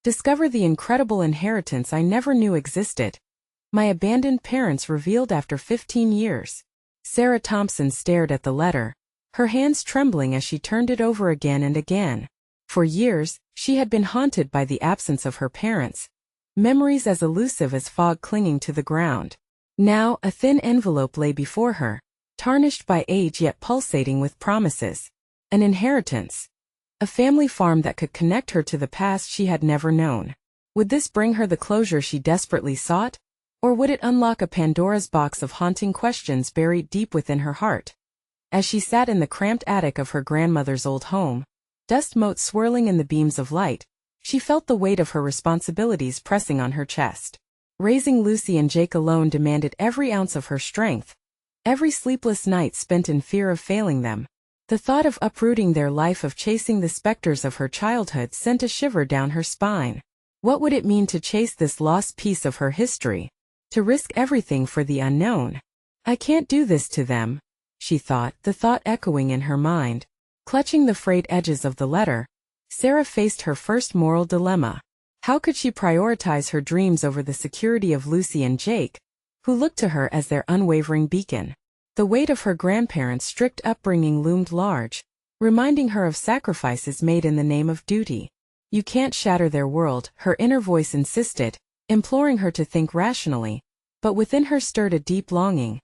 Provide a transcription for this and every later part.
Discover the incredible inheritance I never knew existed. My abandoned parents revealed after 15 years. Sarah Thompson stared at the letter, her hands trembling as she turned it over again and again. For years, she had been haunted by the absence of her parents, memories as elusive as fog clinging to the ground. Now, a thin envelope lay before her, tarnished by age yet pulsating with promises. An inheritance. A family farm that could connect her to the past she had never known. Would this bring her the closure she desperately sought? Or would it unlock a Pandora's box of haunting questions buried deep within her heart? As she sat in the cramped attic of her grandmother's old home, dust motes swirling in the beams of light, she felt the weight of her responsibilities pressing on her chest. Raising Lucy and Jake alone demanded every ounce of her strength, every sleepless night spent in fear of failing them. The thought of uprooting their life, of chasing the specters of her childhood, sent a shiver down her spine. What would it mean to chase this lost piece of her history? To risk everything for the unknown? I can't do this to them, she thought, the thought echoing in her mind. Clutching the frayed edges of the letter, Sarah faced her first moral dilemma. How could she prioritize her dreams over the security of Lucy and Jake, who looked to her as their unwavering beacon? The weight of her grandparents' strict upbringing loomed large, reminding her of sacrifices made in the name of duty. You can't shatter their world, her inner voice insisted, imploring her to think rationally, but within her stirred a deep longing.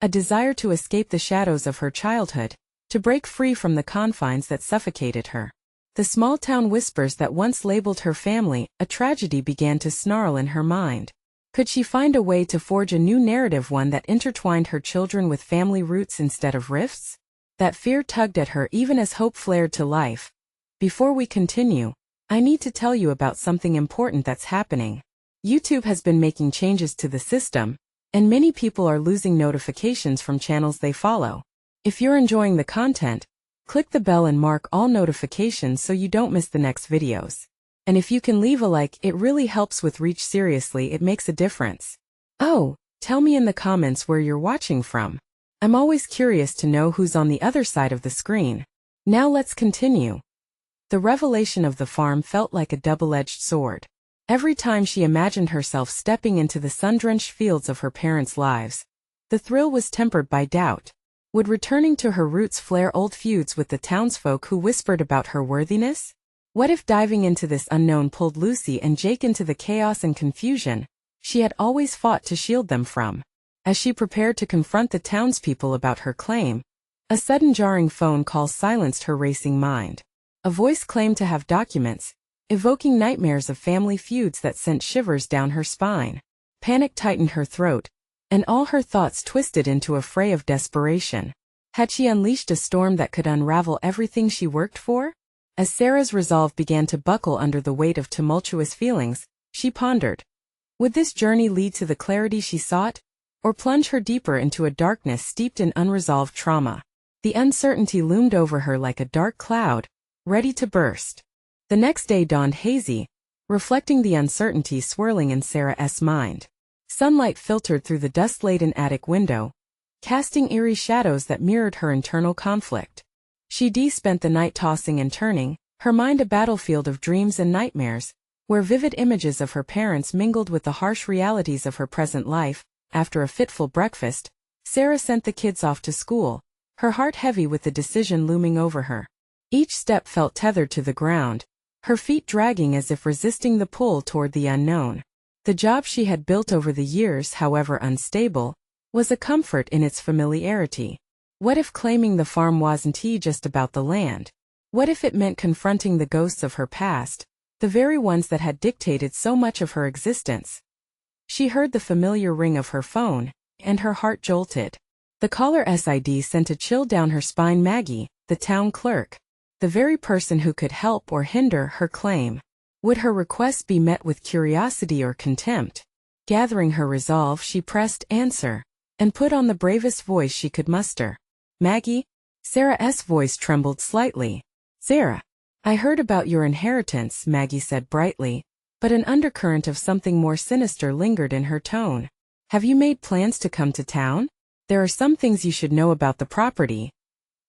A desire to escape the shadows of her childhood, to break free from the confines that suffocated her. The small-town whispers that once labeled her family a tragedy began to snarl in her mind. Could she find a way to forge a new narrative, one that intertwined her children with family roots instead of rifts? That fear tugged at her even as hope flared to life. Before we continue, I need to tell you about something important that's happening. YouTube has been making changes to the system, and many people are losing notifications from channels they follow. If you're enjoying the content, click the bell and mark all notifications so you don't miss the next videos. And if you can leave a like, it really helps with reach. Seriously, it makes a difference. Oh, tell me in the comments where you're watching from. I'm always curious to know who's on the other side of the screen. Now let's continue. The revelation of the farm felt like a double-edged sword. Every time she imagined herself stepping into the sun-drenched fields of her parents' lives, the thrill was tempered by doubt. Would returning to her roots flare old feuds with the townsfolk who whispered about her worthiness? What if diving into this unknown pulled Lucy and Jake into the chaos and confusion she had always fought to shield them from? As she prepared to confront the townspeople about her claim, a sudden jarring phone call silenced her racing mind. A voice claimed to have documents, evoking nightmares of family feuds that sent shivers down her spine. Panic tightened her throat, and all her thoughts twisted into a fray of desperation. Had she unleashed a storm that could unravel everything she worked for? As Sarah's resolve began to buckle under the weight of tumultuous feelings, she pondered. Would this journey lead to the clarity she sought, or plunge her deeper into a darkness steeped in unresolved trauma? The uncertainty loomed over her like a dark cloud, ready to burst. The next day dawned hazy, reflecting the uncertainty swirling in Sarah's mind. Sunlight filtered through the dust-laden attic window, casting eerie shadows that mirrored her internal conflict. She spent the night tossing and turning, her mind a battlefield of dreams and nightmares, where vivid images of her parents mingled with the harsh realities of her present life. After a fitful breakfast, Sarah sent the kids off to school, her heart heavy with the decision looming over her. Each step felt tethered to the ground, her feet dragging as if resisting the pull toward the unknown. The job she had built over the years, however unstable, was a comfort in its familiarity. What if claiming the farm wasn't just about the land? What if it meant confronting the ghosts of her past, the very ones that had dictated so much of her existence? She heard the familiar ring of her phone, and her heart jolted. The caller's ID sent a chill down her spine. Maggie, the town clerk. The very person who could help or hinder her claim. Would her request be met with curiosity or contempt? Gathering her resolve, she pressed answer, and put on the bravest voice she could muster. Maggie? Sarah's voice trembled slightly. Sarah, I heard about your inheritance, Maggie said brightly, but an undercurrent of something more sinister lingered in her tone. Have you made plans to come to town? There are some things you should know about the property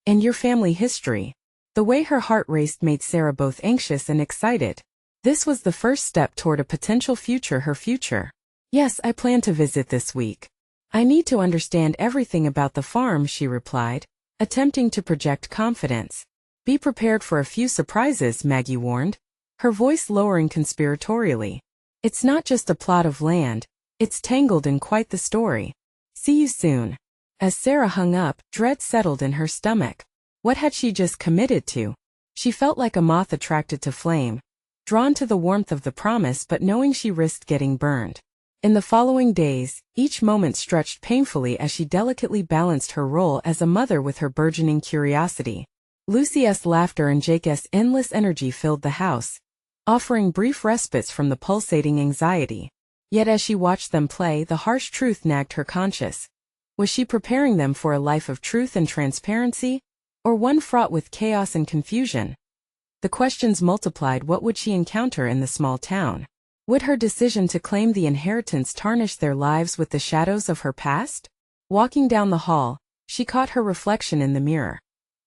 and your family history. The way her heart raced made Sarah both anxious and excited. This was the first step toward a potential future, her future. Yes, I plan to visit this week. I need to understand everything about the farm, she replied, attempting to project confidence. Be prepared for a few surprises, Maggie warned, her voice lowering conspiratorially. It's not just a plot of land, it's tangled in quite the story. See you soon. As Sarah hung up, dread settled in her stomach. What had she just committed to? She felt like a moth attracted to flame, drawn to the warmth of the promise but knowing she risked getting burned. In the following days, each moment stretched painfully as she delicately balanced her role as a mother with her burgeoning curiosity. Lucy's laughter and Jake's endless energy filled the house, offering brief respites from the pulsating anxiety. Yet as she watched them play, the harsh truth nagged her conscience. Was she preparing them for a life of truth and transparency, or one fraught with chaos and confusion? The questions multiplied. What would she encounter in the small town? Would her decision to claim the inheritance tarnish their lives with the shadows of her past? Walking down the hall, she caught her reflection in the mirror.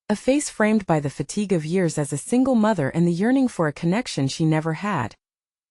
A face framed by the fatigue of years as a single mother and the yearning for a connection she never had.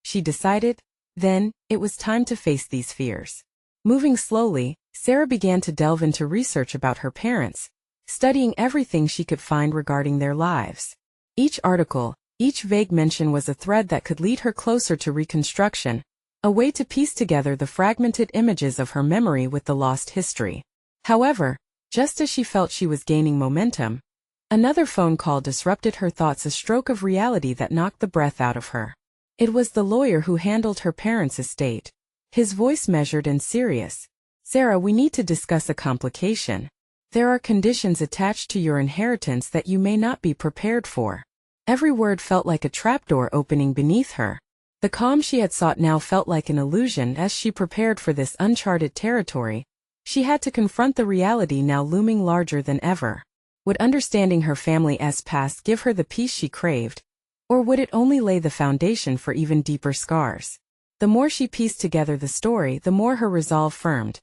She decided, then, it was time to face these fears. Moving slowly, Sarah began to delve into research about her parents, studying everything she could find regarding their lives. Each article, each vague mention was a thread that could lead her closer to reconstruction, a way to piece together the fragmented images of her memory with the lost history. However, just as she felt she was gaining momentum, another phone call disrupted her thoughts, a stroke of reality that knocked the breath out of her. It was the lawyer who handled her parents' estate, his voice measured and serious. Sarah, we need to discuss a complication. There are conditions attached to your inheritance that you may not be prepared for. Every word felt like a trapdoor opening beneath her. The calm she had sought now felt like an illusion. As she prepared for this uncharted territory, she had to confront the reality now looming larger than ever. Would understanding her family's past give her the peace she craved, or would it only lay the foundation for even deeper scars? The more she pieced together the story, the more her resolve firmed.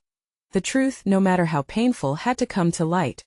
The truth, no matter how painful, had to come to light.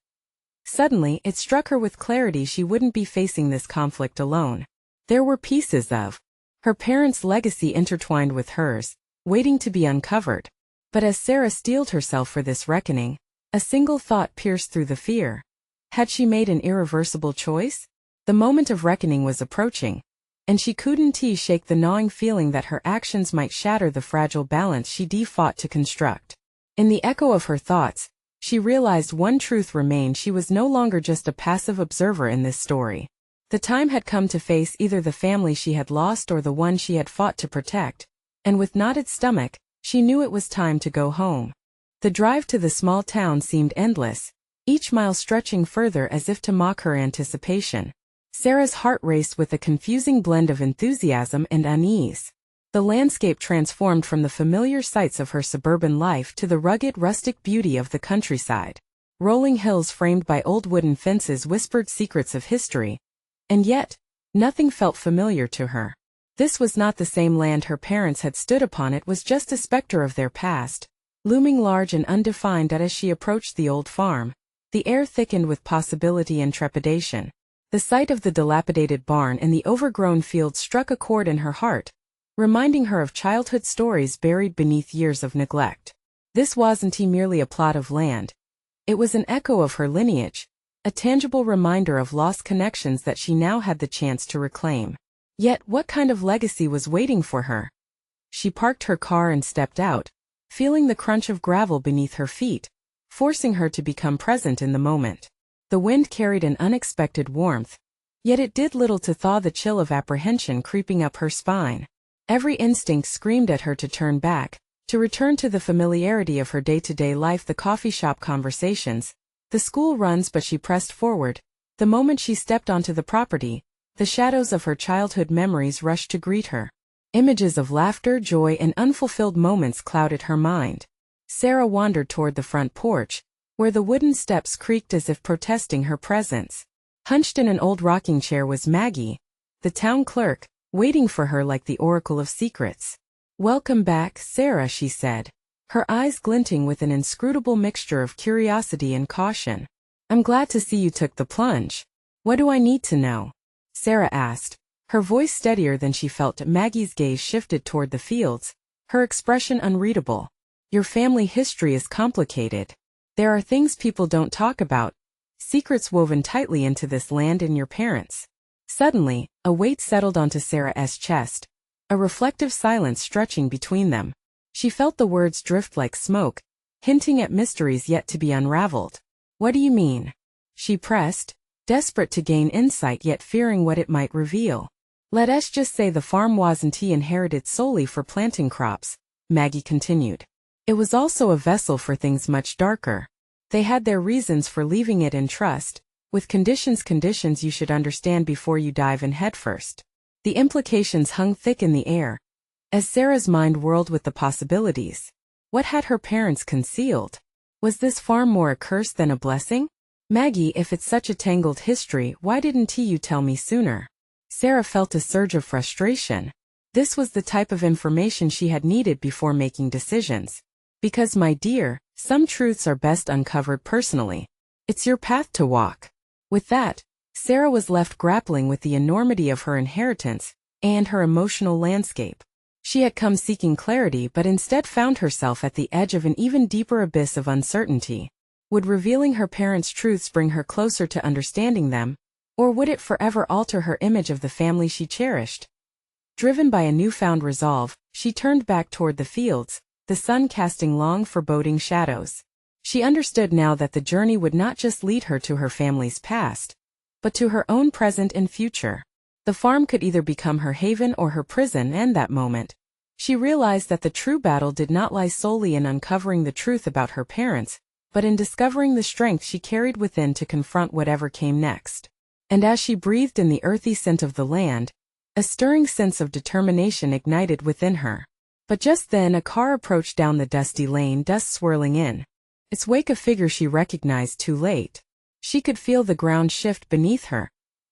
Suddenly, it struck her with clarity she wouldn't be facing this conflict alone. There were pieces of her parents' legacy intertwined with hers, waiting to be uncovered. But as Sarah steeled herself for this reckoning, a single thought pierced through the fear. Had she made an irreversible choice? The moment of reckoning was approaching, and she couldn't shake the gnawing feeling that her actions might shatter the fragile balance she'd fought to construct. In the echo of her thoughts, she realized one truth remained: she was no longer just a passive observer in this story. The time had come to face either the family she had lost or the one she had fought to protect, and with knotted stomach, she knew it was time to go home. The drive to the small town seemed endless, each mile stretching further as if to mock her anticipation. Sarah's heart raced with a confusing blend of enthusiasm and unease. The landscape transformed from the familiar sights of her suburban life to the rugged, rustic beauty of the countryside. Rolling hills framed by old wooden fences whispered secrets of history, and yet, nothing felt familiar to her. This was not the same land her parents had stood upon. It was just a specter of their past, looming large and undefined. As she approached the old farm, the air thickened with possibility and trepidation. The sight of the dilapidated barn and the overgrown field struck a chord in her heart, reminding her of childhood stories buried beneath years of neglect. This wasn't merely a plot of land. It was an echo of her lineage, a tangible reminder of lost connections that she now had the chance to reclaim. Yet, what kind of legacy was waiting for her? She parked her car and stepped out, feeling the crunch of gravel beneath her feet, forcing her to become present in the moment. The wind carried an unexpected warmth, yet it did little to thaw the chill of apprehension creeping up her spine. Every instinct screamed at her to turn back, to return to the familiarity of her day-to-day life, the coffee shop conversations, the school runs. But she pressed forward. The moment she stepped onto the property, the shadows of her childhood memories rushed to greet her. Images of laughter, joy, and unfulfilled moments clouded her mind. Sarah wandered toward the front porch, where the wooden steps creaked as if protesting her presence. Hunched in an old rocking chair was Maggie, the town clerk, waiting for her like the oracle of secrets. "Welcome back, Sarah," she said, her eyes glinting with an inscrutable mixture of curiosity and caution. "I'm glad to see you took the plunge. What do I need to know?" Sarah asked, Her voice steadier than she felt. Maggie's gaze shifted toward the fields, her expression unreadable. Your family history is complicated. There are things people don't talk about, secrets woven tightly into this land and your parents. Suddenly, a weight settled onto Sarah's chest, a reflective silence stretching between them. She felt the words drift like smoke, hinting at mysteries yet to be unraveled. What do you mean? She pressed, desperate to gain insight yet fearing what it might reveal. Let us just say the farm wasn't inherited solely for planting crops, Maggie continued. It was also a vessel for things much darker. They had their reasons for leaving it in trust, with conditions you should understand before you dive in headfirst. The implications hung thick in the air, as Sarah's mind whirled with the possibilities. What had her parents concealed? Was this farm more a curse than a blessing? Maggie, if it's such a tangled history, why didn't you tell me sooner? Sarah felt a surge of frustration. This was the type of information she had needed before making decisions. Because, my dear, some truths are best uncovered personally. It's your path to walk. With that, Sarah was left grappling with the enormity of her inheritance and her emotional landscape. She had come seeking clarity but instead found herself at the edge of an even deeper abyss of uncertainty. Would revealing her parents' truths bring her closer to understanding them, or would it forever alter her image of the family she cherished? Driven by a newfound resolve, she turned back toward the fields, the sun casting long foreboding shadows. She understood now that the journey would not just lead her to her family's past, but to her own present and future. The farm could either become her haven or her prison, and that moment, she realized that the true battle did not lie solely in uncovering the truth about her parents, but in discovering the strength she carried within to confront whatever came next. And as she breathed in the earthy scent of the land, a stirring sense of determination ignited within her. But just then a car approached down the dusty lane, dust swirling in its wake, a figure she recognized too late. She could feel the ground shift beneath her,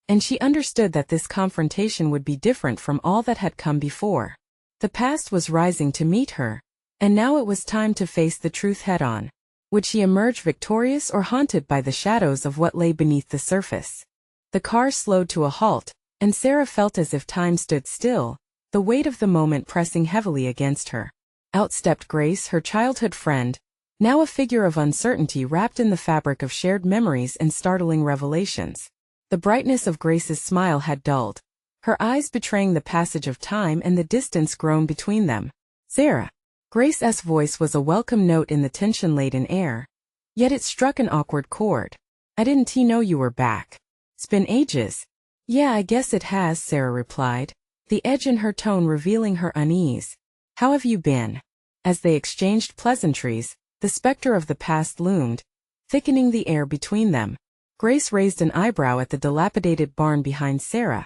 and she understood that this confrontation would be different from all that had come before. The past was rising to meet her, and now it was time to face the truth head-on. Would she emerge victorious or haunted by the shadows of what lay beneath the surface? The car slowed to a halt, and Sarah felt as if time stood still, the weight of the moment pressing heavily against her. Out stepped Grace, her childhood friend, now a figure of uncertainty wrapped in the fabric of shared memories and startling revelations. The brightness of Grace's smile had dulled, her eyes betraying the passage of time and the distance grown between them. Sarah. Grace's voice was a welcome note in the tension-laden air, yet it struck an awkward chord. I didn't know you were back. It's been ages. Yeah, I guess it has, Sarah replied, the edge in her tone revealing her unease. How have you been? As they exchanged pleasantries, the specter of the past loomed, thickening the air between them. Grace raised an eyebrow at the dilapidated barn behind Sarah,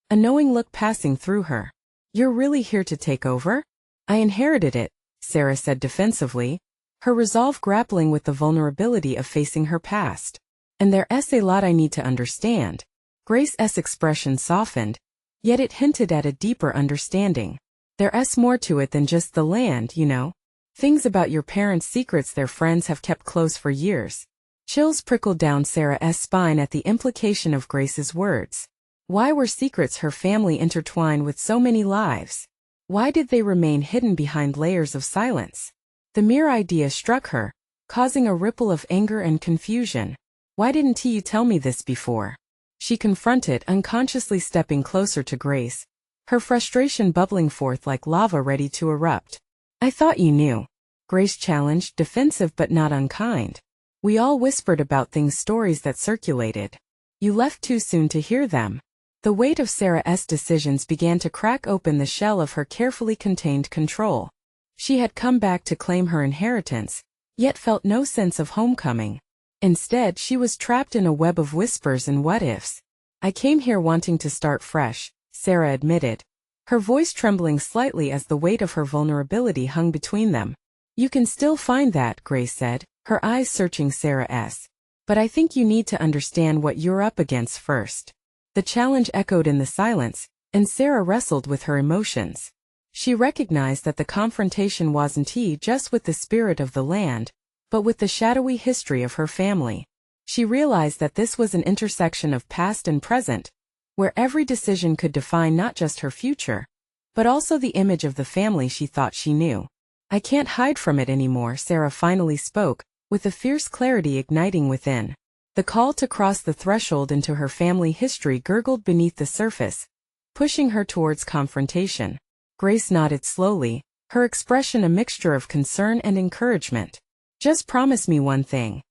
a knowing look passing through her. You're really here to take over? I inherited it, Sarah said defensively, her resolve grappling with the vulnerability of facing her past. And there's a lot I need to understand. Grace's expression softened, yet it hinted at a deeper understanding. There's more to it than just the land, you know. Things about your parents' secrets their friends have kept close for years. Chills prickled down Sarah's spine at the implication of Grace's words. Why were secrets her family intertwined with so many lives? Why did they remain hidden behind layers of silence? The mere idea struck her, causing a ripple of anger and confusion. Why didn't you tell me this before? She confronted, unconsciously stepping closer to Grace, her frustration bubbling forth like lava ready to erupt. I thought you knew. Grace challenged, defensive but not unkind. We all whispered about things, stories that circulated. You left too soon to hear them. The weight of Sarah's decisions began to crack open the shell of her carefully contained control. She had come back to claim her inheritance, yet felt no sense of homecoming. Instead, she was trapped in a web of whispers and what-ifs. I came here wanting to start fresh, Sarah admitted, her voice trembling slightly as the weight of her vulnerability hung between them. You can still find that, Grace said, her eyes searching Sarah's. But I think you need to understand what you're up against first. The challenge echoed in the silence, and Sarah wrestled with her emotions. She recognized that the confrontation wasn't just with the spirit of the land, but with the shadowy history of her family. She realized that this was an intersection of past and present, where every decision could define not just her future, but also the image of the family she thought she knew. I can't hide from it anymore, Sarah finally spoke, with a fierce clarity igniting within. The call to cross the threshold into her family history gurgled beneath the surface, pushing her towards confrontation. Grace nodded slowly, her expression a mixture of concern and encouragement. Just promise me one thing.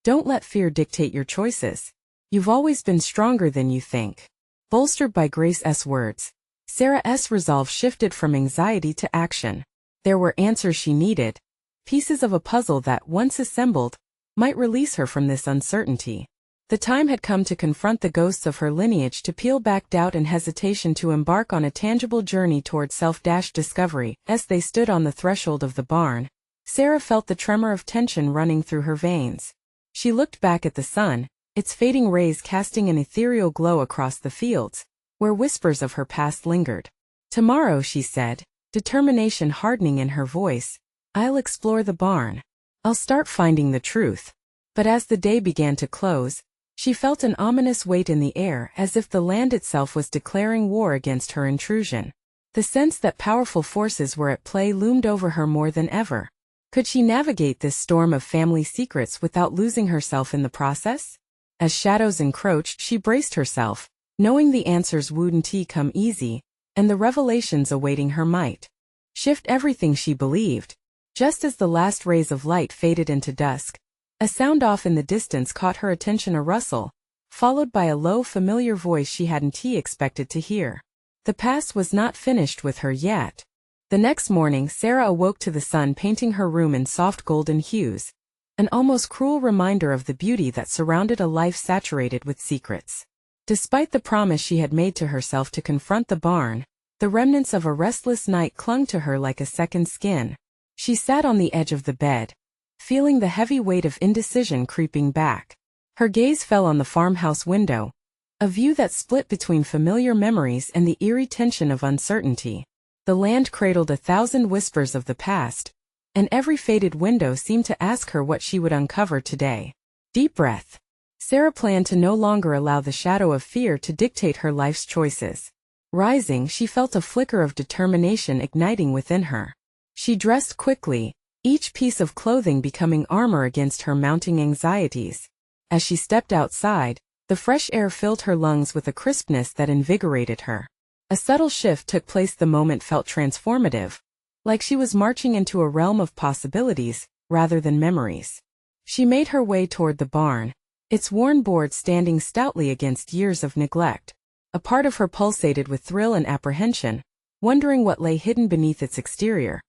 Don't let fear dictate your choices. You've always been stronger than you think. Bolstered by Grace's words, Sarah's resolve shifted from anxiety to action. There were answers she needed, pieces of a puzzle that, once assembled, might release her from this uncertainty. The time had come to confront the ghosts of her lineage, to peel back doubt and hesitation, to embark on a tangible journey toward self-discovery. As they stood on the threshold of the barn, Sarah felt the tremor of tension running through her veins. She looked back at the sun, its fading rays casting an ethereal glow across the fields, where whispers of her past lingered. Tomorrow, she said, determination hardening in her voice, I'll explore the barn. I'll start finding the truth. But as the day began to close, she felt an ominous weight in the air, as if the land itself was declaring war against her intrusion. The sense that powerful forces were at play loomed over her more than ever. Could she navigate this storm of family secrets without losing herself in the process? As shadows encroached, she braced herself, knowing the answers wouldn't come easy, and the revelations awaiting her might shift everything she believed. Just as the last rays of light faded into dusk, a sound off in the distance caught her attention, a rustle, followed by a low, familiar voice she hadn't expected to hear. The past was not finished with her yet. The next morning, Sarah awoke to the sun painting her room in soft golden hues, an almost cruel reminder of the beauty that surrounded a life saturated with secrets. Despite the promise she had made to herself to confront the barn, the remnants of a restless night clung to her like a second skin. She sat on the edge of the bed, feeling the heavy weight of indecision creeping back. Her gaze fell on the farmhouse window, a view that split between familiar memories and the eerie tension of uncertainty. The land cradled 1,000 whispers of the past, and every faded window seemed to ask her what she would uncover today. Deep breath. Sarah planned to no longer allow the shadow of fear to dictate her life's choices. Rising, she felt a flicker of determination igniting within her. She dressed quickly, each piece of clothing becoming armor against her mounting anxieties. As she stepped outside, the fresh air filled her lungs with a crispness that invigorated her. A subtle shift took place. The moment felt transformative, like she was marching into a realm of possibilities, rather than memories. She made her way toward the barn, its worn boards standing stoutly against years of neglect. A part of her pulsated with thrill and apprehension, wondering what lay hidden beneath its exterior.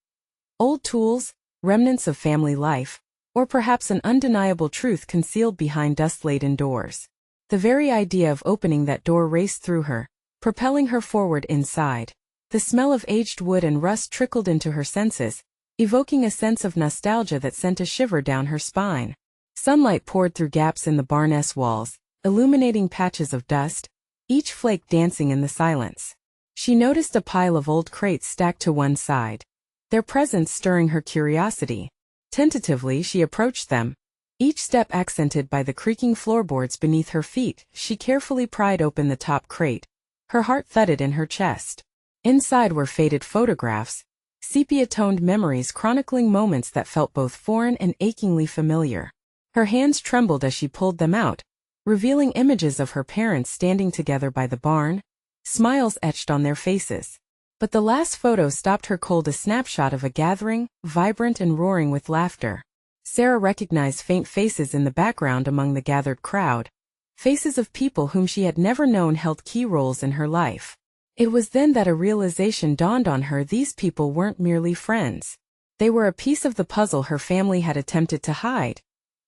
Old tools, remnants of family life, or perhaps an undeniable truth concealed behind dust-laden doors. The very idea of opening that door raced through her, propelling her forward inside. The smell of aged wood and rust trickled into her senses, evoking a sense of nostalgia that sent a shiver down her spine. Sunlight poured through gaps in the barn's walls, illuminating patches of dust, each flake dancing in the silence. She noticed a pile of old crates stacked to one side, their presence stirring her curiosity. Tentatively, she approached them, each step accented by the creaking floorboards beneath her feet. She carefully pried open the top crate. Her heart thudded in her chest. Inside were faded photographs, sepia-toned memories chronicling moments that felt both foreign and achingly familiar. Her hands trembled as she pulled them out, revealing images of her parents standing together by the barn, smiles etched on their faces. But the last photo stopped her cold, a snapshot of a gathering, vibrant and roaring with laughter. Sarah recognized faint faces in the background among the gathered crowd, faces of people whom she had never known held key roles in her life. It was then that a realization dawned on her: these people weren't merely friends. They were a piece of the puzzle her family had attempted to hide.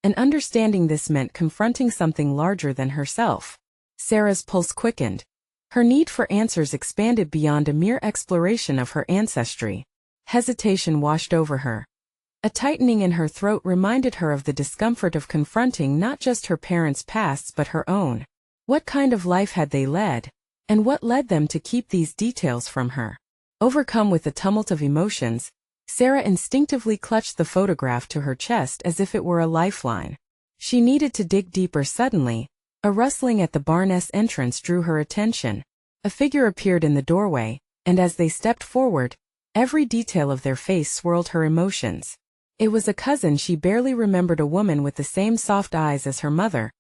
And understanding this meant confronting something larger than herself. Sarah's pulse quickened. Her need for answers expanded beyond a mere exploration of her ancestry. Hesitation washed over her. A tightening in her throat reminded her of the discomfort of confronting not just her parents' pasts but her own. What kind of life had they led? And what led them to keep these details from her? Overcome with the tumult of emotions, Sarah instinctively clutched the photograph to her chest as if it were a lifeline. She needed to dig deeper. Suddenly, A rustling at the barn's entrance drew her attention. A figure appeared in the doorway, and as they stepped forward, every detail of their face swirled her emotions. It was a cousin she barely remembered, a woman with the same soft eyes as her mother,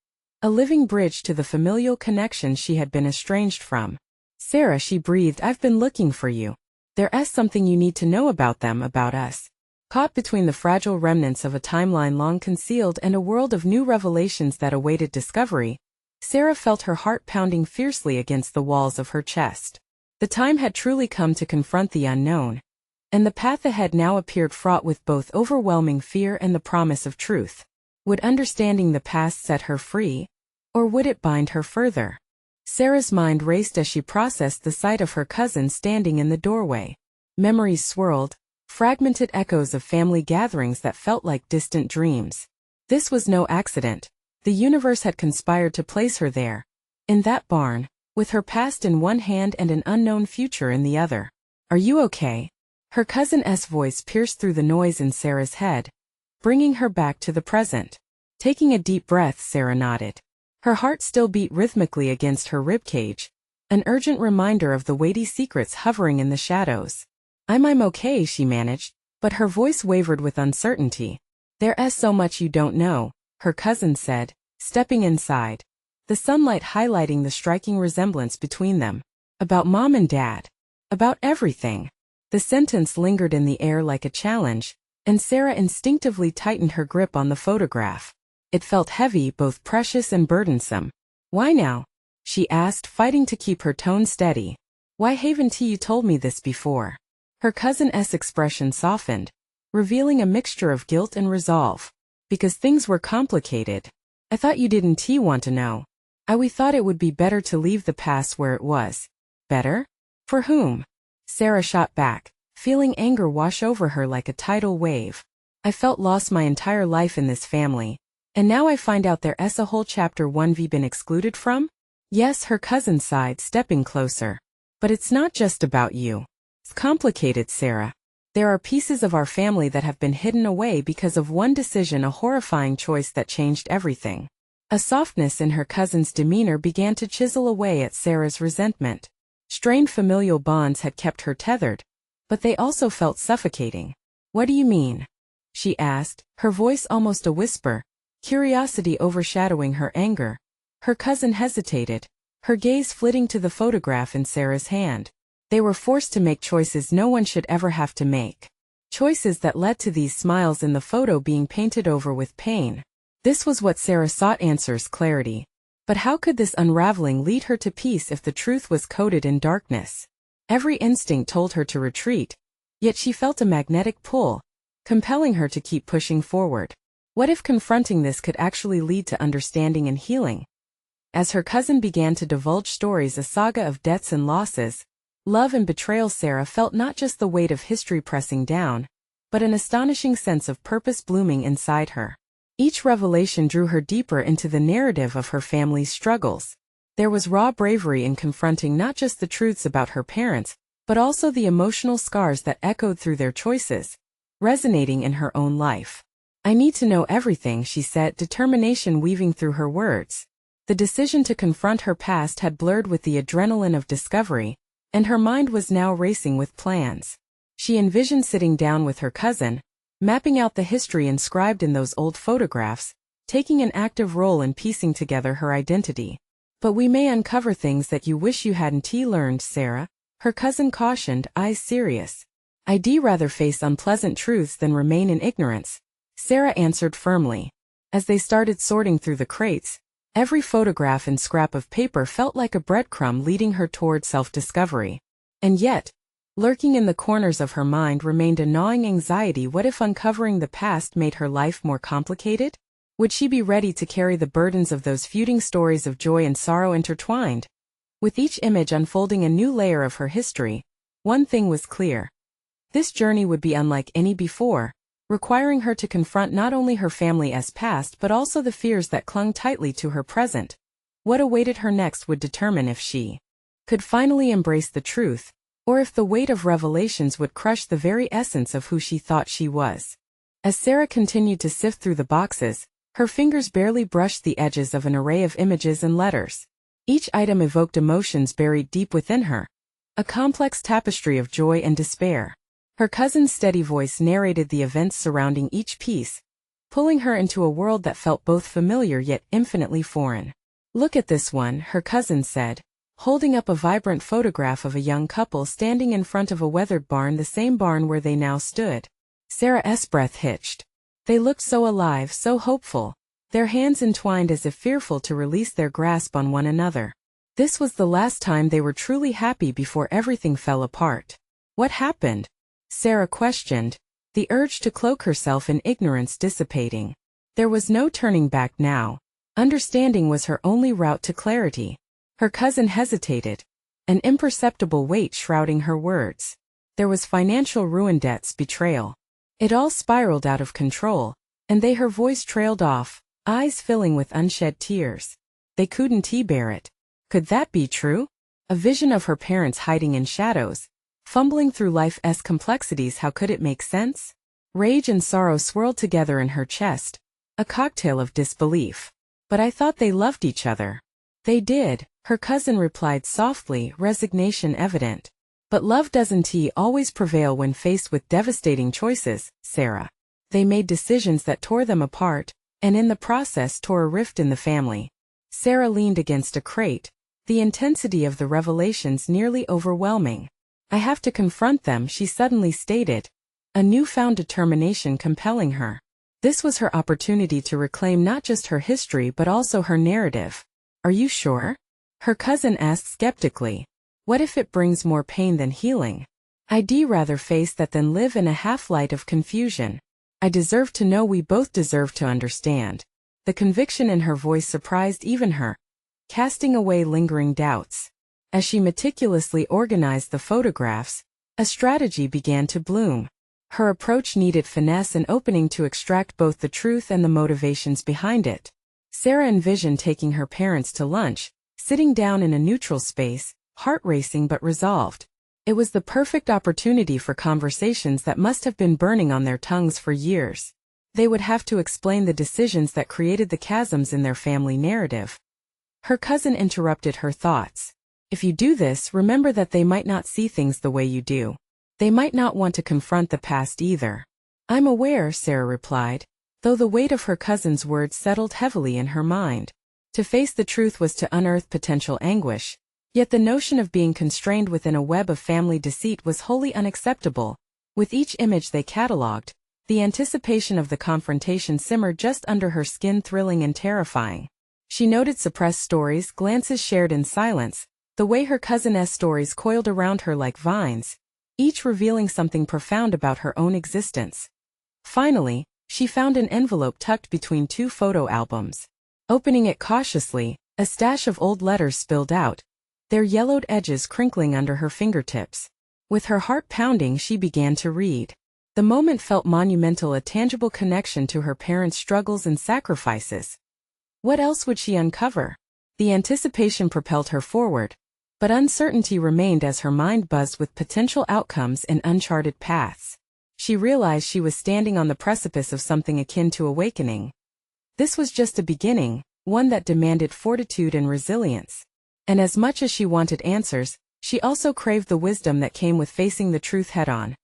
a living bridge to the familial connection she had been estranged from. "Sarah," she breathed, "I've been looking for you. There's something you need to know about them, about us." Caught between the fragile remnants of a timeline long concealed and a world of new revelations that awaited discovery, Sarah felt her heart pounding fiercely against the walls of her chest. The time had truly come to confront the unknown, and the path ahead now appeared fraught with both overwhelming fear and the promise of truth. Would understanding the past set her free, or would it bind her further? Sarah's mind raced as she processed the sight of her cousin standing in the doorway. Memories swirled, fragmented echoes of family gatherings that felt like distant dreams. This was no accident. The universe had conspired to place her there, in that barn, with her past in one hand and an unknown future in the other. "Are you okay?" Her cousin's voice pierced through the noise in Sarah's head, bringing her back to the present. Taking a deep breath, Sarah nodded. Her heart still beat rhythmically against her ribcage, an urgent reminder of the weighty secrets hovering in the shadows. I'm okay," she managed, but her voice wavered with uncertainty. "There's so much you don't know," her cousin said, stepping inside, the sunlight highlighting the striking resemblance between them. "About Mom and Dad. About everything." The sentence lingered in the air like a challenge, and Sarah instinctively tightened her grip on the photograph. It felt heavy, both precious and burdensome. "Why now?" she asked, fighting to keep her tone steady. "Why haven't you told me this before?" Her cousin's expression softened, revealing a mixture of guilt and resolve. "Because things were complicated. I thought you didn't want to know. We thought it would be better to leave the past where it was." "Better? For whom?" Sarah shot back, feeling anger wash over her like a tidal wave. "I felt lost my entire life in this family, and now I find out there's a whole chapter 1I've been excluded from?" "Yes," her cousin sighed, stepping closer. "But it's not just about you. It's complicated, Sarah. There are pieces of our family that have been hidden away because of one decision, a horrifying choice that changed everything." A softness in her cousin's demeanor began to chisel away at Sarah's resentment. Strained familial bonds had kept her tethered, but they also felt suffocating. "What do you mean?" she asked, her voice almost a whisper, curiosity overshadowing her anger. Her cousin hesitated, her gaze flitting to the photograph in Sarah's hand. They were forced to make choices no one should ever have to make. Choices that led to these smiles in the photo being painted over with pain. This was what Sarah sought: answers, clarity. But how could this unraveling lead her to peace if the truth was coated in darkness? Every instinct told her to retreat, yet she felt a magnetic pull, compelling her to keep pushing forward. What if confronting this could actually lead to understanding and healing? As her cousin began to divulge stories, a saga of deaths and losses, love and betrayal, Sarah felt not just the weight of history pressing down, but an astonishing sense of purpose blooming inside her. Each revelation drew her deeper into the narrative of her family's struggles. There was raw bravery in confronting not just the truths about her parents, but also the emotional scars that echoed through their choices, resonating in her own life. "I need to know everything," she said, determination weaving through her words. The decision to confront her past had blurred with the adrenaline of discovery, and her mind was now racing with plans. She envisioned sitting down with her cousin, mapping out the history inscribed in those old photographs, taking an active role in piecing together her identity. "But we may uncover things that you wish you hadn't learned, Sarah," her cousin cautioned, eyes serious. "I'd rather face unpleasant truths than remain in ignorance," Sarah answered firmly. As they started sorting through the crates, every photograph and scrap of paper felt like a breadcrumb leading her toward self-discovery. And yet, lurking in the corners of her mind remained a gnawing anxiety. What if uncovering the past made her life more complicated? Would she be ready to carry the burdens of those feuding stories of joy and sorrow intertwined? With each image unfolding a new layer of her history, one thing was clear. This journey would be unlike any before, requiring her to confront not only her family's past but also the fears that clung tightly to her present. What awaited her next would determine if she could finally embrace the truth, or if the weight of revelations would crush the very essence of who she thought she was. As Sarah continued to sift through the boxes, Her fingers barely brushed the edges of an array of images and letters. Each item evoked emotions buried deep within her, a complex tapestry of joy and despair. Her cousin's steady voice narrated the events surrounding each piece, pulling her into a world that felt both familiar yet infinitely foreign. "Look at this one," her cousin said, holding up a vibrant photograph of a young couple standing in front of a weathered barn, the same barn where they now stood. Sarah's breath hitched. They looked so alive, so hopeful, their hands entwined as if fearful to release their grasp on one another. This was the last time they were truly happy before everything fell apart. "What happened?" Sarah questioned, the urge to cloak herself in ignorance dissipating. There was no turning back now. Understanding was her only route to clarity. Her cousin hesitated, an imperceptible weight shrouding her words. There was financial ruin, debts, betrayal. It all spiraled out of control, and her voice trailed off, eyes filling with unshed tears. They couldn't bear it. Could that be true? A vision of her parents hiding in shadows, fumbling through life's complexities. How could it make sense? Rage and sorrow swirled together in her chest, a cocktail of disbelief. "But I thought they loved each other." "They did," her cousin replied softly, resignation evident. "But love doesn't always prevail when faced with devastating choices, Sarah. They made decisions that tore them apart, and in the process tore a rift in the family." Sarah leaned against a crate, the intensity of the revelations nearly overwhelming. "I have to confront them," she suddenly stated, a newfound determination compelling her. This was her opportunity to reclaim not just her history but also her narrative. "Are you sure?" her cousin asked skeptically. "What if it brings more pain than healing?" "I'd rather face that than live in a half-light of confusion. I deserve to know, we both deserve to understand." The conviction in her voice surprised even her, casting away lingering doubts. As she meticulously organized the photographs, a strategy began to bloom. Her approach needed finesse and opening to extract both the truth and the motivations behind it. Sarah envisioned taking her parents to lunch, sitting down in a neutral space, heart racing but resolved. It was the perfect opportunity for conversations that must have been burning on their tongues for years. They would have to explain the decisions that created the chasms in their family narrative. Her cousin interrupted her thoughts. "If you do this, remember that they might not see things the way you do. They might not want to confront the past either." "I'm aware," Sarah replied, though the weight of her cousin's words settled heavily in her mind. To face the truth was to unearth potential anguish, yet the notion of being constrained within a web of family deceit was wholly unacceptable. With each image they catalogued, the anticipation of the confrontation simmered just under her skin, thrilling and terrifying. She noted suppressed stories, glances shared in silence, the way her cousin's stories coiled around her like vines, each revealing something profound about her own existence. Finally, she found an envelope tucked between two photo albums. Opening it cautiously, a stash of old letters spilled out, their yellowed edges crinkling under her fingertips. With her heart pounding, she began to read. The moment felt monumental, a tangible connection to her parents' struggles and sacrifices. What else would she uncover? The anticipation propelled her forward, but uncertainty remained as her mind buzzed with potential outcomes and uncharted paths. She realized she was standing on the precipice of something akin to awakening. This was just a beginning, one that demanded fortitude and resilience. And as much as she wanted answers, she also craved the wisdom that came with facing the truth head-on.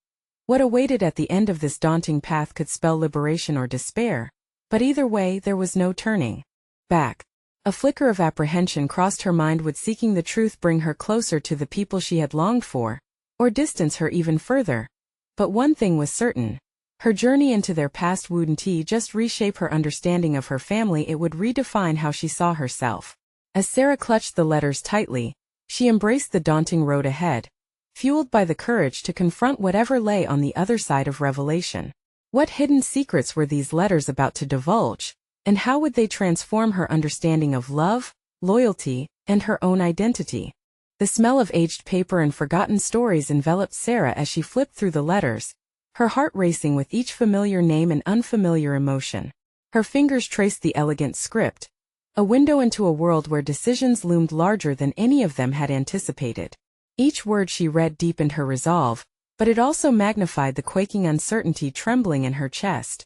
What awaited at the end of this daunting path could spell liberation or despair, but either way there was no turning back. A flicker of apprehension crossed her mind. Would seeking the truth bring her closer to the people she had longed for, or distance her even further? But one thing was certain. Her journey into their past wouldn't just reshape her understanding of her family, it would redefine how she saw herself. As Sarah clutched the letters tightly, she embraced the daunting road ahead, fueled by the courage to confront whatever lay on the other side of revelation. What hidden secrets were these letters about to divulge? And how would they transform her understanding of love, loyalty, and her own identity? The smell of aged paper and forgotten stories enveloped Sarah as she flipped through the letters, her heart racing with each familiar name and unfamiliar emotion. Her fingers traced the elegant script, a window into a world where decisions loomed larger than any of them had anticipated. Each word she read deepened her resolve, but it also magnified the quaking uncertainty trembling in her chest.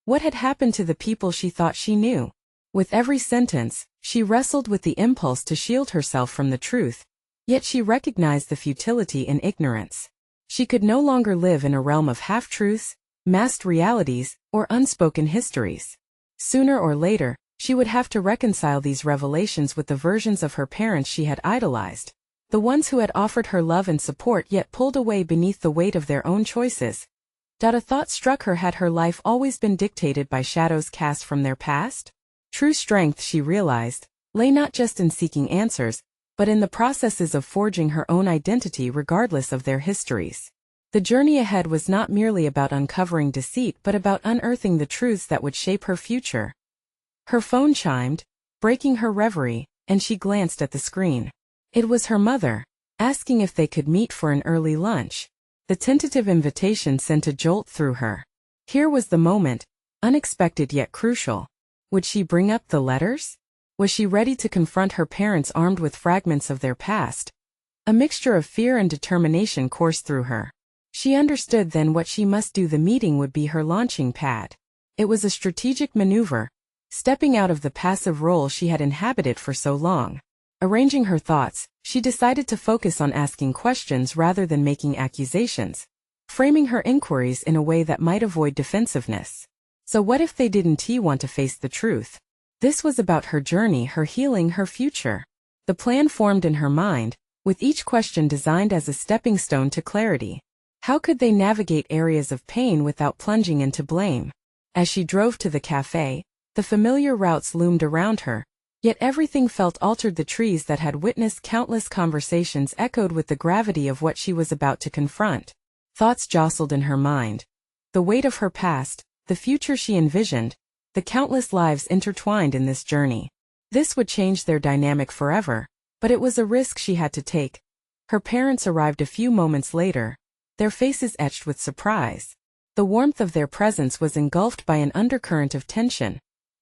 What had happened to the people she thought she knew? With every sentence, she wrestled with the impulse to shield herself from the truth, yet she recognized the futility in ignorance. She could no longer live in a realm of half-truths, masked realities, or unspoken histories. Sooner or later, she would have to reconcile these revelations with the versions of her parents she had idolized, the ones who had offered her love and support yet pulled away beneath the weight of their own choices. A thought struck her: had her life always been dictated by shadows cast from their past? True strength, she realized, lay not just in seeking answers, but in the processes of forging her own identity regardless of their histories. The journey ahead was not merely about uncovering deceit but about unearthing the truths that would shape her future. Her phone chimed, breaking her reverie, and she glanced at the screen. It was her mother, asking if they could meet for an early lunch. The tentative invitation sent a jolt through her. Here was the moment, unexpected yet crucial. Would she bring up the letters? Was she ready to confront her parents armed with fragments of their past? A mixture of fear and determination coursed through her. She understood then what she must do. The meeting would be her launching pad. It was a strategic maneuver, stepping out of the passive role she had inhabited for so long. Arranging her thoughts, she decided to focus on asking questions rather than making accusations, framing her inquiries in a way that might avoid defensiveness. So what if they didn't want to face the truth? This was about her journey, her healing, her future. The plan formed in her mind, with each question designed as a stepping stone to clarity. How could they navigate areas of pain without plunging into blame? As she drove to the cafe, the familiar routes loomed around her, yet everything felt altered. The trees that had witnessed countless conversations echoed with the gravity of what she was about to confront. Thoughts jostled in her mind. The weight of her past, the future she envisioned, the countless lives intertwined in this journey. This would change their dynamic forever, but it was a risk she had to take. Her parents arrived a few moments later, their faces etched with surprise. The warmth of their presence was engulfed by an undercurrent of tension.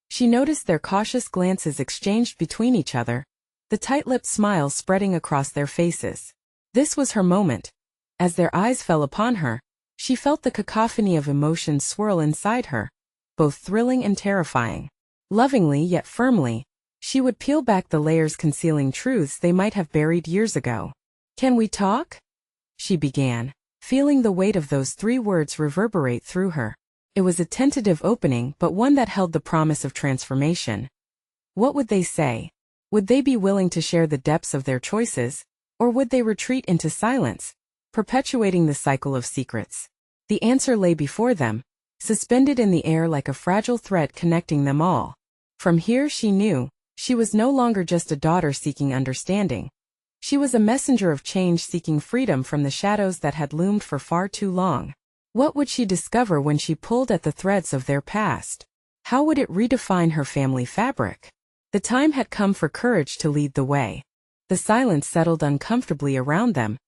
She noticed their cautious glances exchanged between each other, the tight-lipped smiles spreading across their faces. This was her moment. As their eyes fell upon her, she felt the cacophony of emotions swirl inside her, both thrilling and terrifying. Lovingly yet firmly, she would peel back the layers concealing truths they might have buried years ago. "Can we talk?" she began, feeling the weight of those 3 words reverberate through her. It was a tentative opening, but one that held the promise of transformation. What would they say? Would they be willing to share the depths of their choices, or would they retreat into silence, perpetuating the cycle of secrets? The answer lay before them, suspended in the air like a fragile thread connecting them all. From here, she knew, she was no longer just a daughter seeking understanding. She was a messenger of change seeking freedom from the shadows that had loomed for far too long. What would she discover when she pulled at the threads of their past? How would it redefine her family fabric? The time had come for courage to lead the way. The silence settled uncomfortably around them,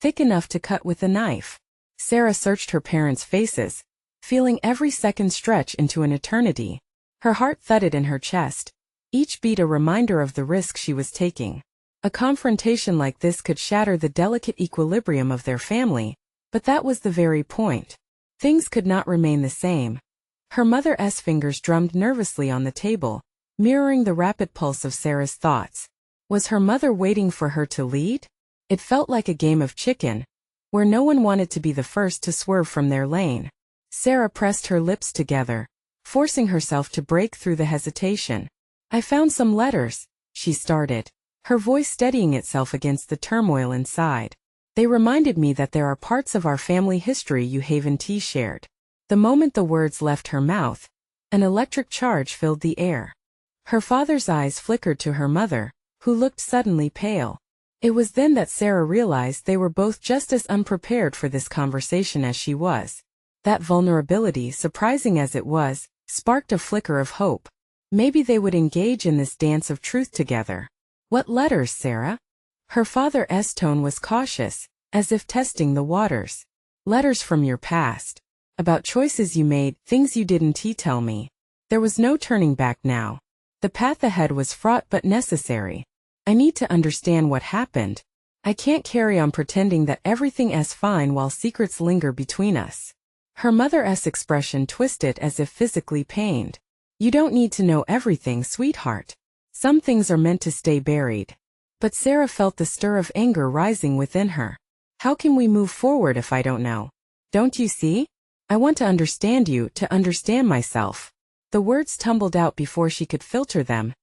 thick enough to cut with a knife. Sarah searched her parents' faces, feeling every second stretch into an eternity. Her heart thudded in her chest, each beat a reminder of the risk she was taking. A confrontation like this could shatter the delicate equilibrium of their family, but that was the very point. Things could not remain the same. Her mother's fingers drummed nervously on the table, mirroring the rapid pulse of Sarah's thoughts. Was her mother waiting for her to lead? It felt like a game of chicken, where no one wanted to be the first to swerve from their lane. Sarah pressed her lips together, forcing herself to break through the hesitation. "I found some letters," she started, her voice steadying itself against the turmoil inside. "They reminded me that there are parts of our family history you haven't shared." The moment the words left her mouth, an electric charge filled the air. Her father's eyes flickered to her mother, who looked suddenly pale. It was then that Sarah realized they were both just as unprepared for this conversation as she was. That vulnerability, surprising as it was, sparked a flicker of hope. Maybe they would engage in this dance of truth together. "What letters, Sarah?" Her father's tone was cautious, as if testing the waters. "Letters from your past. About choices you made, things you didn't tell me." There was no turning back now. The path ahead was fraught but necessary. "I need to understand what happened. I can't carry on pretending that everything is fine while secrets linger between us." Her mother's expression twisted as if physically pained. You don't need to know everything, sweetheart. Some things are meant to stay buried. But Sarah felt the stir of anger rising within her. How can we move forward if I don't know? Don't you see? I want to understand you, to understand myself. The words tumbled out before she could filter them,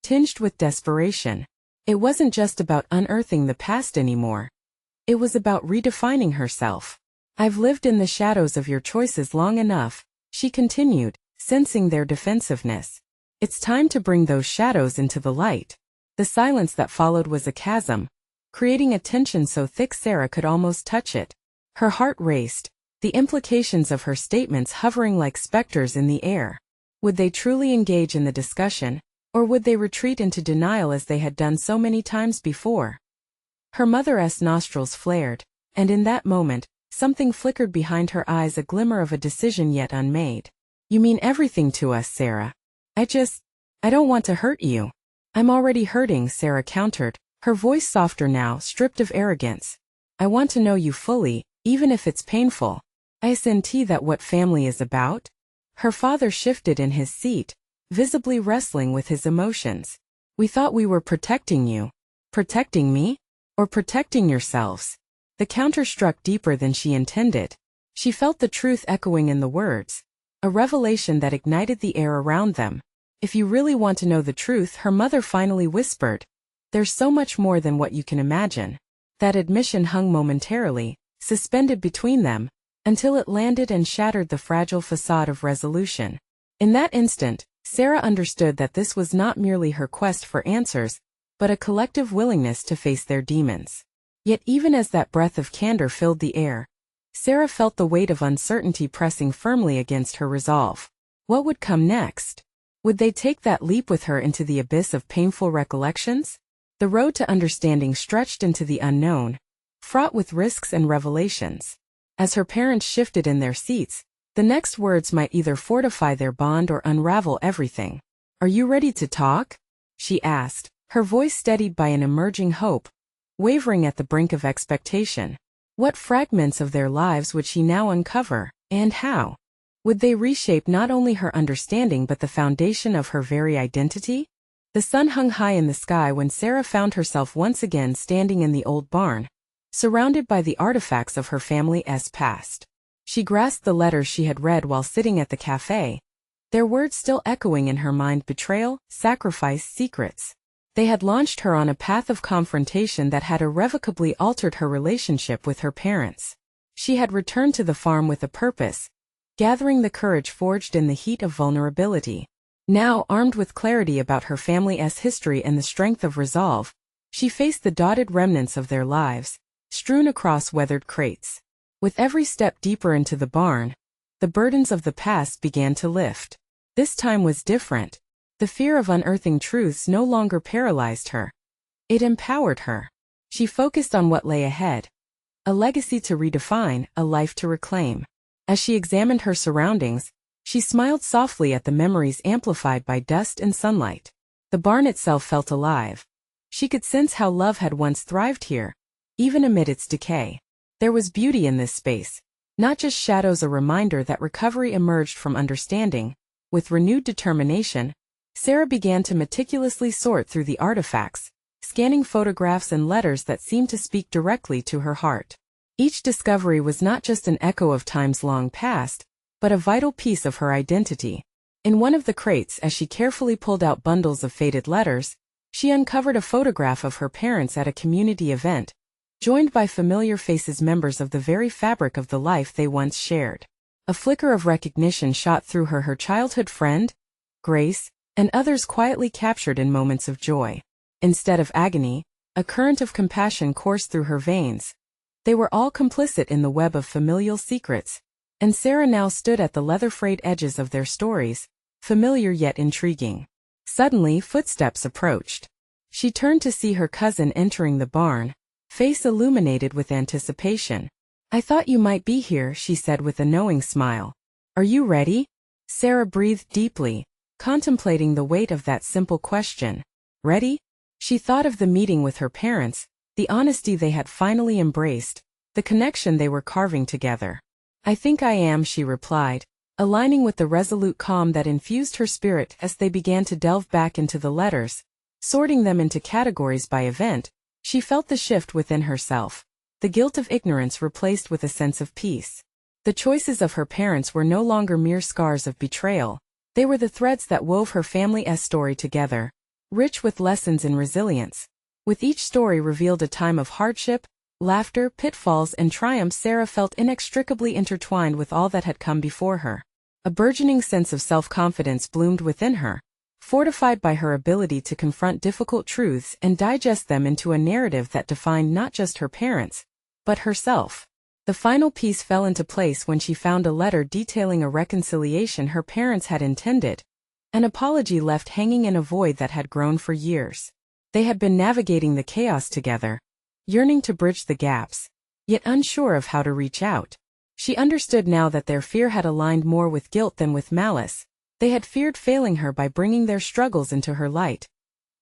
tinged with desperation. It wasn't just about unearthing the past anymore. It was about redefining herself. I've lived in the shadows of your choices long enough, she continued, sensing their defensiveness. It's time to bring those shadows into the light. The silence that followed was a chasm, creating a tension so thick Sarah could almost touch it. Her heart raced, the implications of her statements hovering like specters in the air. Would they truly engage in the discussion, or would they retreat into denial as they had done so many times before? Her mother's nostrils flared, and in that moment, something flickered behind her eyes, a glimmer of a decision yet unmade. You mean everything to us, Sarah. I don't want to hurt you. I'm already hurting, Sarah countered, her voice softer now, stripped of arrogance. I want to know you fully, even if it's painful. Isn't that what family is about? Her father shifted in his seat, visibly wrestling with his emotions. We thought we were protecting you. Protecting me? Or protecting yourselves? The counter struck deeper than she intended. She felt the truth echoing in the words, a revelation that ignited the air around them. If you really want to know the truth, her mother finally whispered, there's so much more than what you can imagine. That admission hung momentarily, suspended between them, until it landed and shattered the fragile facade of resolution. In that instant, Sarah understood that this was not merely her quest for answers, but a collective willingness to face their demons. Yet even as that breath of candor filled the air, Sarah felt the weight of uncertainty pressing firmly against her resolve. What would come next? Would they take that leap with her into the abyss of painful recollections? The road to understanding stretched into the unknown, fraught with risks and revelations. As her parents shifted in their seats, the next words might either fortify their bond or unravel everything. Are you ready to talk? She asked, her voice steadied by an emerging hope, wavering at the brink of expectation. What fragments of their lives would she now uncover, and how? Would they reshape not only her understanding but the foundation of her very identity? The sun hung high in the sky when Sarah found herself once again standing in the old barn, surrounded by the artifacts of her family's past. She grasped the letters she had read while sitting at the cafe, their words still echoing in her mind: betrayal, sacrifice, secrets. They had launched her on a path of confrontation that had irrevocably altered her relationship with her parents. She had returned to the farm with a purpose, gathering the courage forged in the heat of vulnerability. Now, armed with clarity about her family's history and the strength of resolve, she faced the dotted remnants of their lives, strewn across weathered crates. With every step deeper into the barn, the burdens of the past began to lift. This time was different. The fear of unearthing truths no longer paralyzed her. It empowered her. She focused on what lay ahead. A legacy to redefine, a life to reclaim. As she examined her surroundings, she smiled softly at the memories amplified by dust and sunlight. The barn itself felt alive. She could sense how love had once thrived here, even amid its decay. There was beauty in this space, not just shadows, a reminder that recovery emerged from understanding. With renewed determination, Sarah began to meticulously sort through the artifacts, scanning photographs and letters that seemed to speak directly to her heart. Each discovery was not just an echo of times long past, but a vital piece of her identity. In one of the crates, as she carefully pulled out bundles of faded letters, she uncovered a photograph of her parents at a community event, joined by familiar faces, members of the very fabric of the life they once shared. A flicker of recognition shot through her: her childhood friend, Grace, and others quietly captured in moments of joy. Instead of agony, a current of compassion coursed through her veins. They were all complicit in the web of familial secrets, and Sarah now stood at the leather-frayed edges of their stories, familiar yet intriguing. Suddenly, footsteps approached. She turned to see her cousin entering the barn, face illuminated with anticipation. I thought you might be here, she said with a knowing smile. Are you ready? Sarah breathed deeply, contemplating the weight of that simple question. Ready? She thought of the meeting with her parents, the honesty they had finally embraced, the connection they were carving together. I think I am, she replied, aligning with the resolute calm that infused her spirit as they began to delve back into the letters, sorting them into categories by event. She felt the shift within herself, the guilt of ignorance replaced with a sense of peace. The choices of her parents were no longer mere scars of betrayal. They were the threads that wove her family's story together, rich with lessons in resilience. With each story revealed a time of hardship, laughter, pitfalls, and triumphs. Sarah felt inextricably intertwined with all that had come before her. A burgeoning sense of self-confidence bloomed within her, fortified by her ability to confront difficult truths and digest them into a narrative that defined not just her parents, but herself. The final piece fell into place when she found a letter detailing a reconciliation her parents had intended, an apology left hanging in a void that had grown for years. They had been navigating the chaos together, yearning to bridge the gaps, yet unsure of how to reach out. She understood now that their fear had aligned more with guilt than with malice. They had feared failing her by bringing their struggles into her light.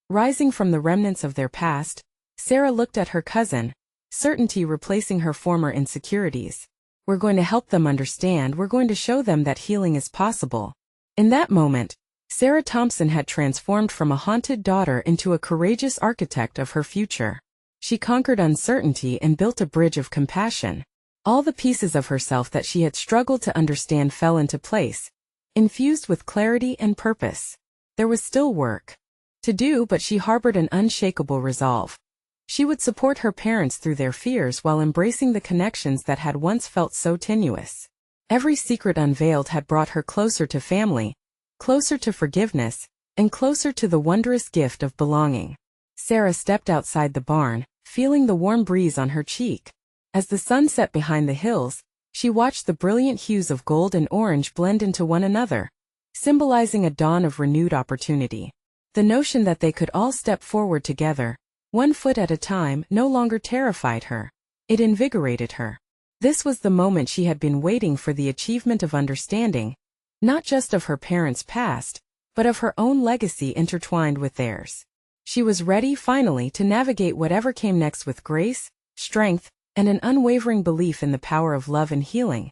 Rising from the remnants of their past, Sarah looked at her cousin, certainty replacing her former insecurities. We're going to help them understand. We're going to show them that healing is possible. In that moment, Sarah Thompson had transformed from a haunted daughter into a courageous architect of her future. She conquered uncertainty and built a bridge of compassion. All the pieces of herself that she had struggled to understand fell into place, infused with clarity and purpose. There was still work to do, but she harbored an unshakable resolve. She would support her parents through their fears while embracing the connections that had once felt so tenuous. Every secret unveiled had brought her closer to family, closer to forgiveness, and closer to the wondrous gift of belonging. Sarah stepped outside the barn, feeling the warm breeze on her cheek. As the sun set behind the hills, she watched the brilliant hues of gold and orange blend into one another, symbolizing a dawn of renewed opportunity. The notion that they could all step forward together, one foot at a time, no longer terrified her. It invigorated her. This was the moment she had been waiting for, the achievement of understanding, not just of her parents' past, but of her own legacy intertwined with theirs. She was ready, finally, to navigate whatever came next with grace, strength, and an unwavering belief in the power of love and healing.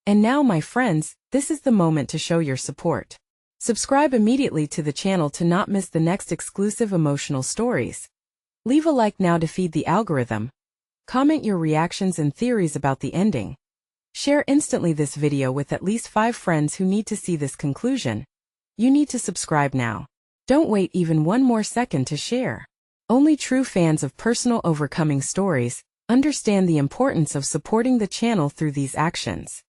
And now, my friends, this is the moment to show your support. Subscribe immediately to the channel to not miss the next exclusive emotional stories. Leave a like now to feed the algorithm. Comment your reactions and theories about the ending. Share instantly this video with at least 5 friends who need to see this conclusion. You need to subscribe now. Don't wait even one more second to share. Only true fans of personal overcoming stories understand the importance of supporting the channel through these actions.